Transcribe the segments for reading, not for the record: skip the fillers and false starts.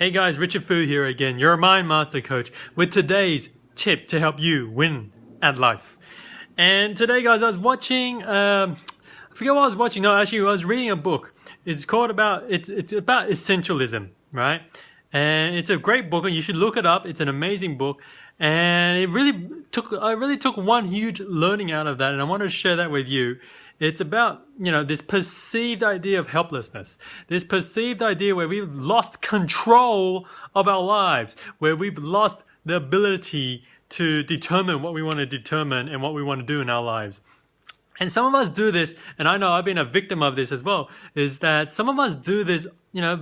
Hey guys, Richard Fu here again, your Mind Master Coach, with today's tip to help you win at life. And today, guys, I was watching, I forget what I was watching. No, actually, I was reading a book. It's about Essentialism, right? And it's a great book, and you should look it up. It's an amazing book, and I really took one huge learning out of that, and I want to share that with you. It's about, this perceived idea of helplessness, this perceived idea where we've lost control of our lives, where we've lost the ability to determine what we want to determine and what we want to do in our lives. And some of us do this, and I know I've been a victim of this as well, is that some of us do this,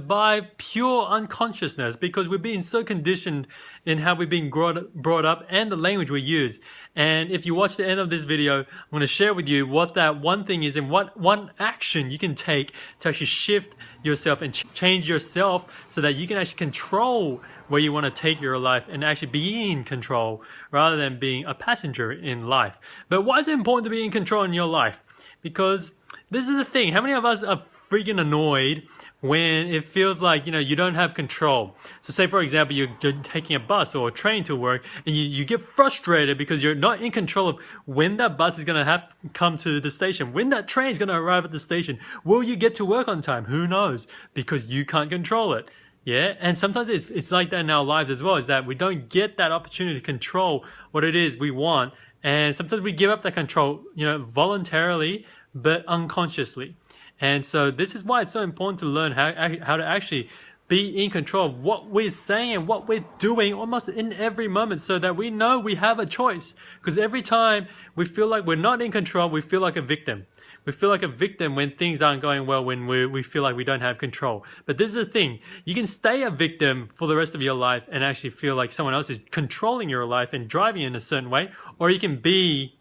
by pure unconsciousness, because we're being so conditioned in how we're being brought up and the language we use. And if you watch the end of this video, I'm going to share with you what that one thing is and what one action you can take to actually shift yourself and change yourself so that you can actually control where you want to take your life and actually be in control rather than being a passenger in life. But why is it important to be in control in your life? Because this is the thing. How many of us are freaking annoyed when it feels like, you don't have control? So say, for example, you're taking a bus or a train to work, and you get frustrated because you're not in control of when that bus is going to come to the station, when that train is going to arrive at the station. Will you get to work on time? Who knows? Because you can't control it. Yeah, and sometimes it's like that in our lives as well, is that we don't get that opportunity to control what it is we want. And sometimes we give up that control, voluntarily, but unconsciously. And so this is why it's so important to learn how to actually be in control of what we're saying and what we're doing almost in every moment, so that we know we have a choice. Because every time we feel like we're not in control, we feel like a victim. We feel like a victim when things aren't going well, when we feel like we don't have control. But this is the thing. You can stay a victim for the rest of your life and actually feel like someone else is controlling your life and driving you in a certain way. Or you can be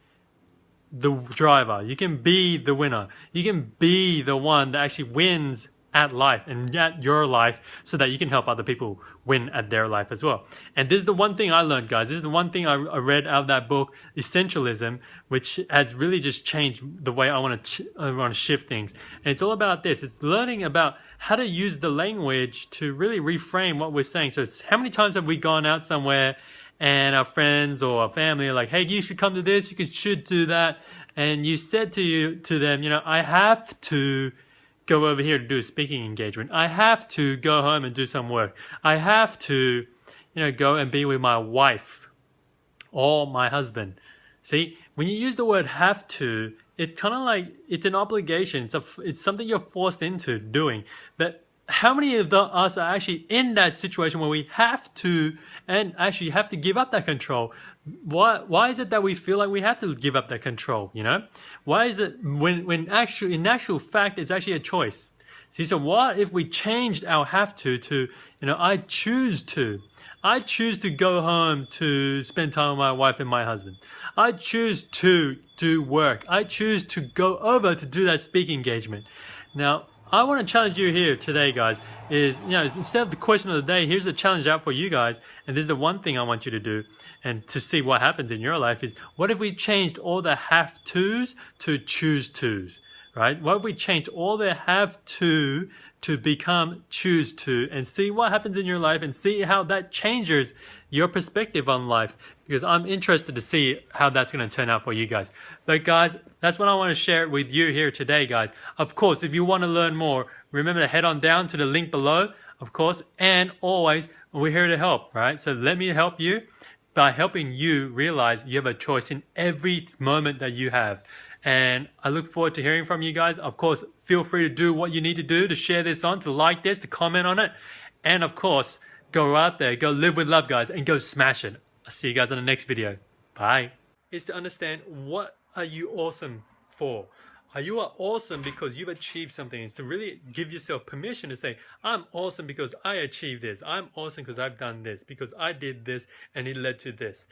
the driver. You can be the winner. You can be the one that actually wins at life and at your life, so that you can help other people win at their life as well. And this is the one thing I learned, guys. This is the one thing I read out of that book, Essentialism, which has really just changed the way I want to shift things. And it's all about this. It's learning about how to use the language to really reframe what we're saying. So how many times have we gone out somewhere and our friends or our family are like, hey, you should come to this, you should do that. And you said to them, I have to go over here to do a speaking engagement. I have to go home and do some work. I have to, go and be with my wife or my husband. See, when you use the word have to, it kind of like, it's an obligation. It's something you're forced into doing. But how many of us are actually in that situation where we have to, and actually have to give up that control? Why is it that we feel like we have to give up that control? Why is it when in actual fact it's actually a choice? See, so what if we changed our have to I choose to? I choose to go home to spend time with my wife and my husband. I choose to do work. I choose to go over to do that speaking engagement. Now, I want to challenge you here today, guys, is, instead of the question of the day, here's the challenge out for you guys. And this is the one thing I want you to do, and to see what happens in your life, is what if we changed all the have tos to choose tos, right? What if we changed all the have to become choose to, and see what happens in your life and see how that changes your perspective on life, because I'm interested to see how that's going to turn out for you guys. But guys, that's what I want to share with you here today, guys. Of course, if you want to learn more, remember to head on down to the link below, of course, and always, we're here to help, right? So let me help you by helping you realize you have a choice in every moment that you have. And I look forward to hearing from you guys. Of course, feel free to do what you need to do to share this on, to like this, to comment on it. And of course, go out there, go live with love, guys, and go smash it. I'll see you guys on the next video. Bye. Is to understand, what are you awesome for? You are awesome because you've achieved something. It's to really give yourself permission to say, I'm awesome because I achieved this. I'm awesome because I've done this, because I did this and it led to this.